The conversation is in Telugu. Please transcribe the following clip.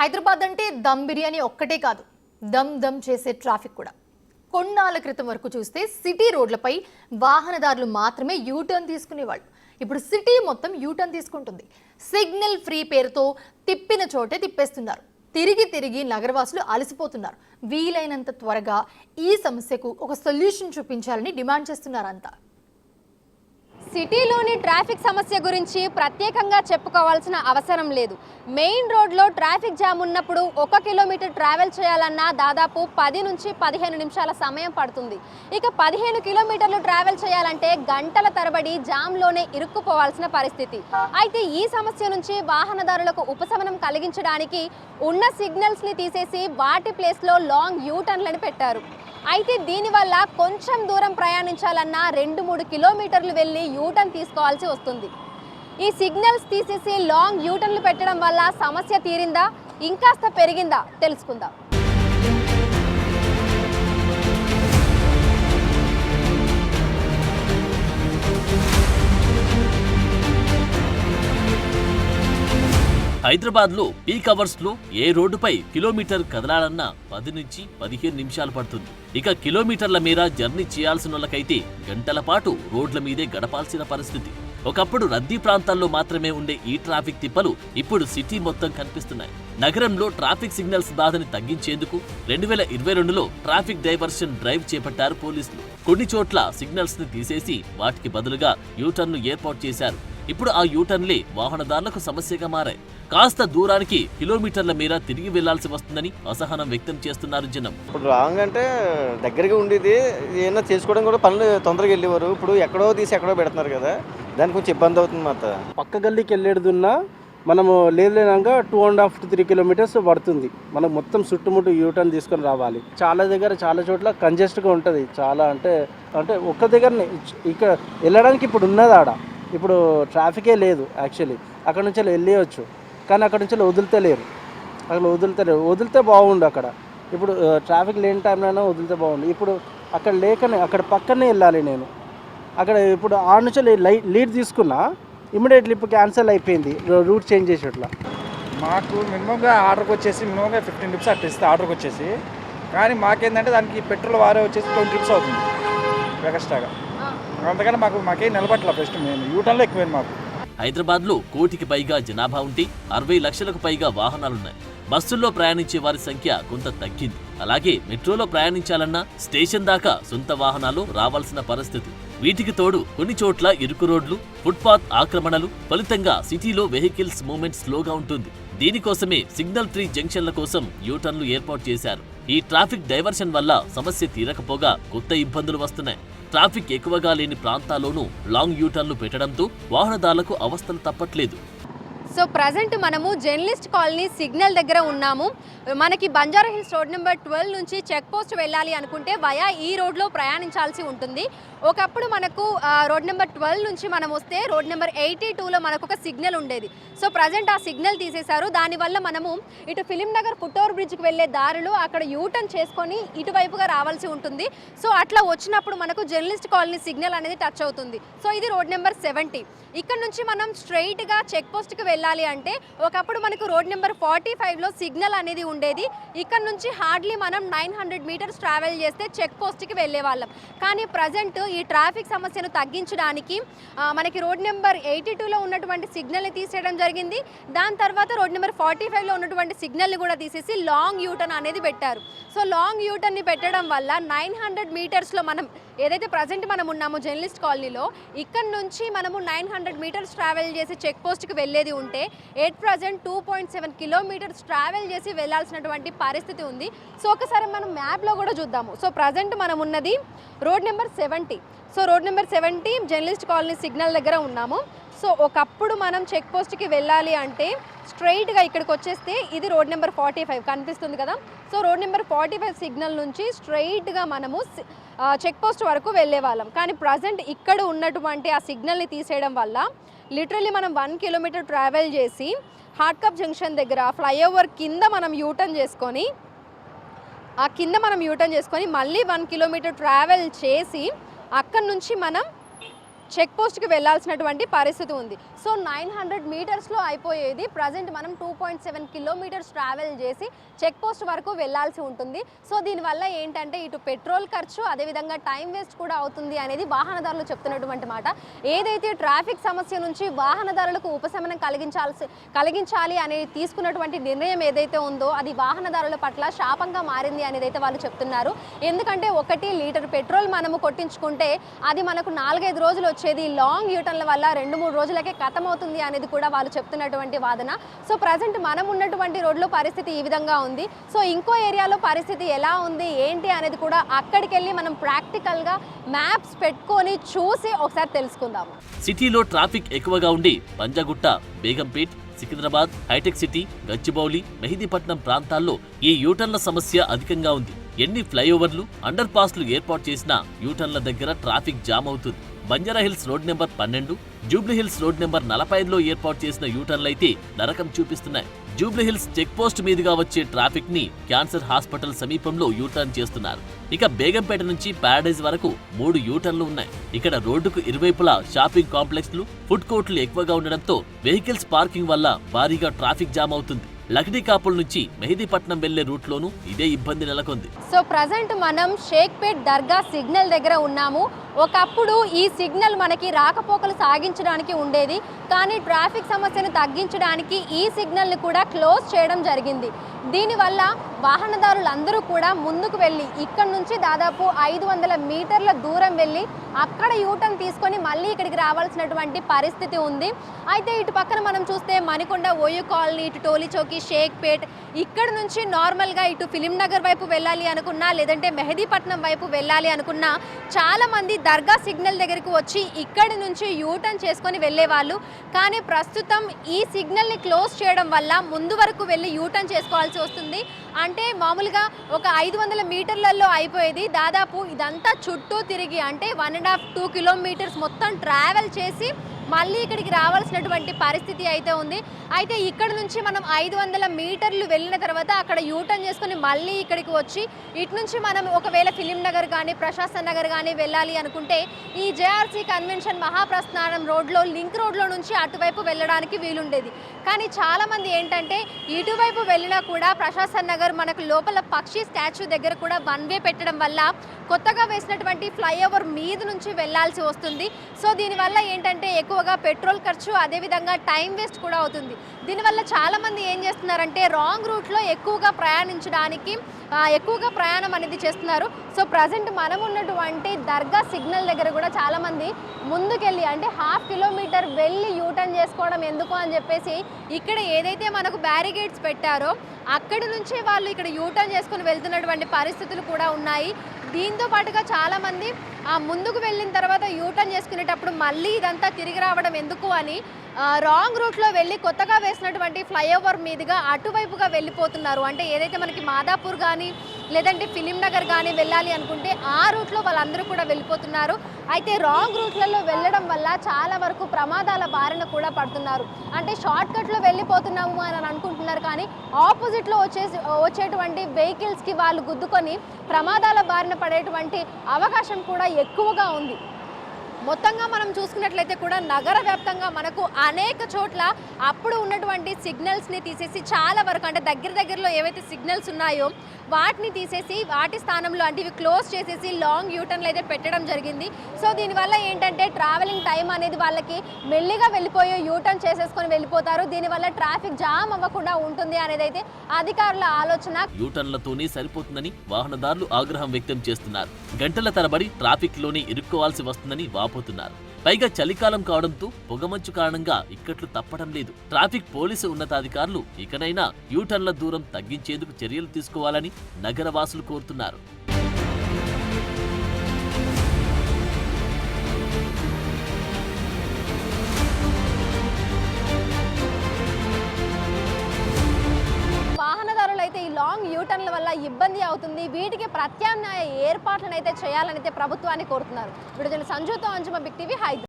హైదరాబాద్ అంటే దమ్ బిర్యానీ ఒక్కటే కాదు, దమ్ దమ్ చేసే ట్రాఫిక్ కూడా. కొన్నాళ్ళ క్రితం వరకు చూస్తే సిటీ రోడ్లపై వాహనదారులు మాత్రమే యూటర్న్ తీసుకునేవాళ్ళు. ఇప్పుడు సిటీ మొత్తం యూటర్న్ తీసుకుంటుంది. సిగ్నల్ ఫ్రీ పేరుతో తిప్పిన చోటే తిప్పేస్తున్నారు. తిరిగి తిరిగి నగరవాసులు అలసిపోతున్నారు. వీలైనంత త్వరగా ఈ సమస్యకు ఒక సొల్యూషన్ చూపించాలని డిమాండ్ చేస్తున్నారంతా. సిటీలోని ట్రాఫిక్ సమస్య గురించి ప్రత్యేకంగా చెప్పుకోవాల్సిన అవసరం లేదు. మెయిన్ రోడ్లో ట్రాఫిక్ జామ్ ఉన్నప్పుడు 1 కిలోమీటర్ ట్రావెల్ చేయాలన్నా దాదాపు 10 నుంచి 15 నిమిషాల సమయం పడుతుంది. ఇక 15 కిలోమీటర్లు ట్రావెల్ చేయాలంటే గంటల తరబడి జామ్లోనే ఇరుక్కుపోవాల్సిన పరిస్థితి. అయితే ఈ సమస్య నుంచి వాహనదారులకు ఉపశమనం కలిగించడానికి ఉన్న సిగ్నల్స్ని తీసేసి వాటి ప్లేస్లో లాంగ్ యూటర్న్లను పెట్టారు. అయితే దీనివల్ల కొంచెం దూరం ప్రయాణించాలన్నా 2-3 కిలోమీటర్లు వెళ్ళి యూటర్న్ తీసుకోవాల్సి వస్తుంది. ఈ సిగ్నల్స్ తీసేసి లాంగ్ యూటర్న్లు పెట్టడం వల్ల సమస్య తీరిందా, ఇంకాస్త పెరిగిందా తెలుసుకుందాం. హైదరాబాద్లో పీక్ అవర్స్లో ఏ రోడ్డుపై కిలోమీటర్ కదలాలన్నా 10 నుంచి 15 నిమిషాలు పడుతుంది. ఇక కిలోమీటర్ల మేర జర్నీ చేయాల్సిన వాళ్ళకైతే గంటల పాటు రోడ్ల మీదే గడపాల్సిన పరిస్థితి. ఒకప్పుడు రద్దీ ప్రాంతాల్లో మాత్రమే ఉండే ఈ ట్రాఫిక్ తిప్పలు ఇప్పుడు సిటీ మొత్తం కనిపిస్తున్నాయి. నగరంలో ట్రాఫిక్ సిగ్నల్స్ బాధని తగ్గించేందుకు 2022లో ట్రాఫిక్ డైవర్షన్ డ్రైవ్ చేపట్టారు పోలీసులు. కొన్ని చోట్ల సిగ్నల్స్ ని తీసేసి వాటికి బదులుగా యూటర్న్ ఏర్పాటు చేశారు. ఇప్పుడు ఆ యూటర్న్లే వాహనదారులకు సమస్యగా మారాయి. కాస్త దూరానికి కిలోమీటర్ల మేర తిరిగి వెళ్లాల్సి వస్తుందని అసహనం వ్యక్తం చేస్తున్నారు జనం. ఇప్పుడు రాంగ్ అంటే దగ్గరగా ఉండేది, ఏమైనా చేసుకోవడం కూడా పనులు తొందరగా వెళ్ళేవారు. ఇప్పుడు ఎక్కడో తీసి ఎక్కడో పెడుతున్నారు కదా, దానికి కొంచెం ఇబ్బంది అవుతుంది మాట. పక్క గల్లీకి వెళ్ళేదున్నా మనము లేదంగా 2.5 to 3 కిలోమీటర్స్ పడుతుంది. మనం మొత్తం చుట్టుముట్టు యూటర్న్ తీసుకొని రావాలి. చాలా చోట్ల కంజెస్ట్గా ఉంటుంది. చాలా అంటే ఒక్క దగ్గరనే ఇక్కడ వెళ్ళడానికి ఇప్పుడు ఉన్నది ఆడ ఇప్పుడు ట్రాఫికే లేదు. యాక్చువల్లీ అక్కడ నుంచి వెళ్ళవచ్చు, కానీ అక్కడ నుంచి వదులుతలేరు. వదిలితే బాగుండు. అక్కడ ఇప్పుడు ట్రాఫిక్ లేని టైంలోనే వదిలితే బాగుండు. ఇప్పుడు అక్కడ లేకనే అక్కడ పక్కనే వెళ్ళాలి నేను. అక్కడ ఇప్పుడు ఆ నుంచి లీడ్ తీసుకున్నా, ఇమీడియట్లీ ఇప్పుడు క్యాన్సిల్ అయిపోయింది రూట్ చేంజ్ చేసేట్లా. మాకు మినిమంగా ఆర్డర్కి వచ్చేసి మినిమంగా 15 రూపీస్ అట్లా ఇస్తే ఆర్డర్కి వచ్చేసి, కానీ మాకేంటంటే దానికి పెట్రోల్ వారే వచ్చేసి 20 రూపీస్ అవుతుంది ఎక్స్ట్రాగా. అందుకని మాకేం నిలబట్ల ఫస్ట్ మేము యూటర్న్లో ఎక్కువైంది మాకు. హైదరాబాద్లో 1 కోటికి పైగా జనాభా ఉంటే 60 లక్షలకు పైగా వాహనాలున్నాయి. బస్సుల్లో ప్రయాణించే వారి సంఖ్య కొంత తగ్గింది. అలాగే మెట్రోలో ప్రయాణించాలన్నా స్టేషన్ దాకా సొంత వాహనాలు రావాల్సిన పరిస్థితి. వీటికి తోడు కొన్ని చోట్ల ఇరుకు రోడ్లు, ఫుట్పాత్ ఆక్రమణలు ఫలితంగా సిటీలో వెహికల్స్ మూవ్మెంట్ స్లోగా ఉంటుంది. దీనికోసమే సిగ్నల్ ఫ్రీ జంక్షన్ల కోసం యూటర్న్లు ఏర్పాటు చేశారు. ఈ ట్రాఫిక్ డైవర్షన్ వల్ల సమస్య తీరకపోగా కొత్త ఇబ్బందులు వస్తున్నాయి. ట్రాఫిక్ ఎక్కువగా లేని ప్రాంతాల్లోనూ లాంగ్ యూటర్న్లు పెట్టడంతో వాహనదారులకు అవస్థలు తప్పట్లేదు. సో ప్రజెంట్ మనము జర్నలిస్ట్ కాలనీ సిగ్నల్ దగ్గర ఉన్నాము. మనకి బంజారా హిల్స్ రోడ్ నెంబర్ 12 నుంచి చెక్ పోస్ట్ వెళ్ళాలి అనుకుంటే వయా ఈ రోడ్లో ప్రయాణించాల్సి ఉంటుంది. ఒకప్పుడు మనకు రోడ్ నెంబర్ 12 నుంచి మనం వస్తే రోడ్ నెంబర్ 82లో మనకు ఒక సిగ్నల్ ఉండేది. సో ప్రజెంట్ ఆ సిగ్నల్ తీసేశారు. దానివల్ల మనము ఇటు ఫిలిం నగర్ ఫుట్ఓవర్ బ్రిడ్జ్కి వెళ్ళే దారిలో అక్కడ యూటర్న్ చేసుకొని ఇటువైపుగా రావాల్సి ఉంటుంది. సో అట్లా వచ్చినప్పుడు మనకు జర్నలిస్ట్ కాలనీ సిగ్నల్ అనేది టచ్ అవుతుంది. సో ఇది రోడ్ నెంబర్ 70. ఇక్కడ నుంచి మనం స్ట్రైట్గా చెక్ పోస్ట్కి వెళ్ళాలి అంటే ఒకప్పుడు మనకు రోడ్ నెంబర్ 45లో సిగ్నల్ అనేది ఉండేది. ఇక్కడ నుంచి హార్డ్లీ మనం 900 మీటర్స్ ట్రావెల్ చేస్తే చెక్ పోస్ట్కి వెళ్ళే వాళ్ళం. కానీ ప్రజెంట్ ఈ ట్రాఫిక్ సమస్యను తగ్గించడానికి మనకి రోడ్ నెంబర్ 82లో ఉన్నటువంటి సిగ్నల్ని తీసేయడం జరిగింది. దాని తర్వాత రోడ్ నెంబర్ 45లో ఉన్నటువంటి సిగ్నల్ని కూడా తీసేసి లాంగ్ యూటర్న్ అనేది పెట్టారు. సో లాంగ్ యూటర్న్ని పెట్టడం వల్ల 900 మీటర్స్లో మనం ఏదైతే ప్రజెంట్ మనం ఉన్నామో జర్నలిస్ట్ కాలనీలో ఇక్కడ నుంచి మనము 900 మీటర్స్ ట్రావెల్ చేసి చెక్ పోస్ట్కి వెళ్ళేది ఉంటే ఎట్ ప్రజెంట్ 2.7 కిలోమీటర్స్ ట్రావెల్ చేసి వెళ్ళాల్సినటువంటి పరిస్థితి ఉంది. సో ఒకసారి మనం మ్యాప్లో కూడా చూద్దాము. సో ప్రజెంట్ మనం ఉన్నది road number 70. So road number 70 journalist colony signal దగ్గర ఉన్నాము. సో ఒకప్పుడు మనం చెక్ పోస్ట్కి వెళ్ళాలి అంటే స్ట్రైట్గా ఇక్కడికి వచ్చేస్తే ఇది రోడ్ నెంబర్ 45 కనిపిస్తుంది కదా. సో రోడ్ నెంబర్ 45 సిగ్నల్ నుంచి స్ట్రైట్గా మనము చెక్ పోస్ట్ వరకు వెళ్ళే వాళ్ళం. కానీ ప్రజెంట్ ఇక్కడ ఉన్నటువంటి ఆ సిగ్నల్ని తీసేయడం వల్ల లిటరలీ మనం 1 కిలోమీటర్ ట్రావెల్ చేసి హార్ట్ కప్ జంక్షన్ దగ్గర ఫ్లైఓవర్ కింద మనం యూటర్న్ చేసుకొని మళ్ళీ 1 కిలోమీటర్ ట్రావెల్ చేసి అక్కడి నుంచి మనం చెక్ పోస్ట్కి వెళ్ళాల్సినటువంటి పరిస్థితి ఉంది. సో 900 మీటర్స్లో అయిపోయేది ప్రజెంట్ మనం 2.7 కిలోమీటర్స్ ట్రావెల్ చేసి చెక్ పోస్ట్ వరకు వెళ్ళాల్సి ఉంటుంది. సో దీనివల్ల ఏంటంటే ఇటు పెట్రోల్ ఖర్చు, అదేవిధంగా టైం వేస్ట్ కూడా అవుతుంది అనేది వాహనదారులు చెప్తున్నటువంటి మాట. ఏదైతే ట్రాఫిక్ సమస్య నుంచి వాహనదారులకు ఉపశమనం కలిగించాలి అనేది తీసుకున్నటువంటి నిర్ణయం ఏదైతే ఉందో అది వాహనదారుల పట్ల శాపంగా మారింది అనేది అయితే వాళ్ళు చెప్తున్నారు. ఎందుకంటే 1 లీటర్ పెట్రోల్ మనము కొట్టించుకుంటే అది మనకు 4-5 రోజులు వచ్చేది లాంగ్ యూటర్న్ల వల్ల 2-3 రోజులకే ఖతమవుతుంది అనేది కూడా వాళ్ళు చెప్తున్నటువంటి వాదన. సో ప్రజెంట్ మనం ఉన్నటువంటి రోడ్లో పరిస్థితి ఈ విధంగా ఉంది. సో ఇంకో ఏరియాలో పరిస్థితి ఎలా ఉంది ఏంటి అనేది కూడా అక్కడికి వెళ్ళి మనం ప్రాక్టికల్గా మ్యాప్స్ పెట్టుకొని చూసి ఒకసారి తెలుసుకుందాము. సిటీలో ట్రాఫిక్ ఎక్కువగా ఉండి పంజాగుట్ట, బేగంపేట్, సికింద్రాబాద్, హైటెక్ సిటీ, గచ్చిబౌలి, మెహిదీపట్నం ప్రాంతాల్లో ఈ యూటర్న్ల సమస్య అధికంగా ఉంది. ఎన్ని ఫ్లైఓవర్లు, అండర్ పాస్లు ఏర్పాటు చేసినా యూటర్న్ల దగ్గర ట్రాఫిక్ జామ్ అవుతుంది. Banjara Hills road number 12, Jubilee Hills road number 45లో ఏర్పాటు చేసిన యూటర్న్లైతే నరకం చూపిస్తున్నాయి. జూబ్లీహిల్స్ చెక్ పోస్ట్ మీదుగా వచ్చే ట్రాఫిక్ ని క్యాన్సర్ హాస్పిటల్ సమీపంలో యూటర్న్ చేస్తున్నారు. ఇక బేగంపేట నుంచి ప్యారడైజ్ వరకు 3 యూటర్న్లు ఉన్నాయి. ఇక్కడ రోడ్డుకు ఇరువైపులా షాపింగ్ కాంప్లెక్స్లు, ఫుడ్ కోర్టులు ఎక్కువగా ఉండడంతో వెహికల్స్ పార్కింగ్ వల్ల భారీగా ట్రాఫిక్ జామ్ అవుతుంది. లక్డీకాపుల్ నుంచి మెహిదీపట్నం వెళ్లే రూట్లోనూ ఇదే ఇబ్బంది నెలకొంది. సో ప్రజెంట్ మనం షేక్పేట్ దర్గా సిగ్నల్ దగ్గర ఉన్నాము. ఒకప్పుడు ఈ సిగ్నల్ మనకి రాకపోకలు సాగించడానికి ఉండేది, కానీ ట్రాఫిక్ సమస్యను తగ్గించడానికి ఈ సిగ్నల్ని కూడా క్లోజ్ చేయడం జరిగింది. దీనివల్ల వాహనదారులందరూ కూడా ముందుకు వెళ్ళి ఇక్కడ నుంచి దాదాపు 500 మీటర్ల దూరం వెళ్ళి అక్కడ యూటర్న్ తీసుకొని మళ్ళీ ఇక్కడికి రావాల్సినటువంటి పరిస్థితి ఉంది. అయితే ఇటు పక్కన మనం చూస్తే మణికొండ, ఓయూ కాలనీ, ఇటు టోలీ చౌకీ, షేక్పేట్, ఇక్కడ నుంచి నార్మల్గా ఇటు ఫిలిం నగర్ వైపు వెళ్ళాలి అనుకున్నా, లేదంటే మెహదీపట్నం వైపు వెళ్ళాలి అనుకున్నా చాలామంది దర్గా సిగ్నల్ దగ్గరికి వచ్చి ఇక్కడి నుంచి యూటర్న్ చేసుకొని వెళ్ళేవాళ్ళు. కానీ ప్రస్తుతం ఈ సిగ్నల్ని క్లోజ్ చేయడం వల్ల ముందు వరకు వెళ్ళి యూటర్న్ చేసుకోవాల్సి వస్తుంది. అంటే మామూలుగా ఒక 500 మీటర్లలో అయిపోయేది దాదాపు ఇదంతా చుట్టూ తిరిగి అంటే 1.5-2 కిలోమీటర్స్ మొత్తం ట్రావెల్ చేసి మళ్ళీ ఇక్కడికి రావాల్సినటువంటి పరిస్థితి అయితే ఉంది. అయితే ఇక్కడ నుంచి మనం 500 మీటర్లు వెళ్ళిన తర్వాత అక్కడ యూటర్న్ చేసుకుని మళ్ళీ ఇక్కడికి వచ్చి ఇటు నుంచి మనం ఒకవేళ ఫిలిం నగర్ కానీ, ప్రశాసన్ నగర్ కానీ వెళ్ళాలి అనుకుంటే ఈ జేఆర్సీ కన్వెన్షన్ మహాప్రస్థానం రోడ్లో, లింక్ రోడ్లో నుంచి అటువైపు వెళ్ళడానికి వీలుండేది. కానీ చాలామంది ఏంటంటే ఇటువైపు వెళ్ళినా కూడా ప్రశాసన్ నగర్ మనకు లోపల పక్షి స్టాచ్యూ దగ్గర కూడా 1 వే పెట్టడం వల్ల కొత్తగా వేసినటువంటి ఫ్లైఓవర్ మీద నుంచి వెళ్లాల్సి వస్తుంది. సో దీనివల్ల ఏంటంటే ఎక్కువగా పెట్రోల్ ఖర్చు, అదేవిధంగా టైం వేస్ట్ కూడా అవుతుంది. దీనివల్ల చాలామంది ఏం చేస్తున్నారంటే రాంగ్ రూట్లో ఎక్కువగా ప్రయాణం అనేది చేస్తున్నారు. సో ప్రజెంట్ మనం ఉన్నటువంటి దర్గా సిగ్నల్ దగ్గర కూడా చాలామంది ముందుకెళ్ళి అంటే 1/2 కిలోమీటర్ వెళ్ళి యూటర్న్ చేసుకోవడం ఎందుకు అని చెప్పేసి ఇక్కడ ఏదైతే మనకు బ్యారికేడ్స్ పెట్టారో అక్కడి నుంచి వాళ్ళు ఇక్కడ యూటర్న్ చేసుకుని వెళ్తున్నటువంటి పరిస్థితులు కూడా ఉన్నాయి. దీంతో పాటుగా చాలామంది ముందుకు వెళ్ళిన తర్వాత యూటర్న్ చేసుకునేటప్పుడు మళ్ళీ ఇదంతా తిరిగి రావడం ఎందుకు అని రాంగ్ రూట్లో వెళ్ళి కొత్తగా వేసినటువంటి ఫ్లైఓవర్ మీదుగా అటువైపుగా వెళ్ళిపోతున్నారు. అంటే ఏదైతే మనకి మాదాపూర్ కానీ లేదంటే ఫిలిం నగర్ కానీ వెళ్ళాలి అనుకుంటే ఆ రూట్లో వాళ్ళందరూ కూడా వెళ్ళిపోతున్నారు. అయితే రాంగ్ రూట్లలో వెళ్ళడం వల్ల చాలా వరకు ప్రమాదాల బారిన కూడా పడుతున్నారు. అంటే షార్ట్ కట్లో వెళ్ళిపోతున్నాము అని అనుకుంటున్నారు, కానీ ఆపోజిట్లో వచ్చేటువంటి వెహికల్స్కి వాళ్ళు గుద్దుకొని ప్రమాదాల బారిన పడేటువంటి అవకాశం కూడా ఎక్కువగా ఉంది. మొత్తంగా మనం చూసుకున్నట్లయితే కూడా నగర వ్యాప్తంగా మనకు అనేక చోట్ల అప్పుడు ఉన్నటువంటి సిగ్నల్స్ని తీసేసి చాలా వరకు అంటే దగ్గరలో ఏవైతే సిగ్నల్స్ ఉన్నాయో వాటిని తీసేసి వాటి స్థానంలో అంటే ఇవి క్లోజ్ చేసేసి లాంగ్ యూటర్న్లు అయితే పెట్టడం జరిగింది. సో దీనివల్ల ఏంటంటే ట్రావెలింగ్ టైం అనేది వాళ్ళకి మెల్లిగా వెళ్ళిపోయి యూటర్న్ చేసేసుకొని వెళ్ళిపోతారు. దీనివల్ల ట్రాఫిక్ జామ్ అవ్వకుండా ఉంటుంది అనేది అయితే అధికారుల ఆలోచన. యూటర్న్లతోనే సరిపోతుందని వాహనదారులు ఆగ్రహం వ్యక్తం చేస్తున్నారు. గంటల తరబడి ట్రాఫిక్ లోనే ఇరుక్కోవాల్సి వస్తుందని వాపోతున్నారు. పైగా చలికాలం కావడంతో పొగమంచు కారణంగా ఇక్కట్లు తప్పడం లేదు. ట్రాఫిక్ పోలీసు ఉన్నతాధికారులు ఇకనైనా యూటర్న్ల దూరం తగ్గించేందుకు చర్యలు తీసుకోవాలని నగరవాసులు కోరుతున్నారు. వాహనదారులైతే ఈ లాంగ్ యూటర్న్ల వల్ల ఇబ్బంది అవుతుంది. వీటికి ప్రత్యామ్నాయ ఏర్పాట్లను అయితే చేయాలని అయితే ప్రభుత్వాన్ని కోరుతున్నారు. విడుదల సంజుతో అంజుమ, బిగ్ టీవీ, హైదరాబాద్.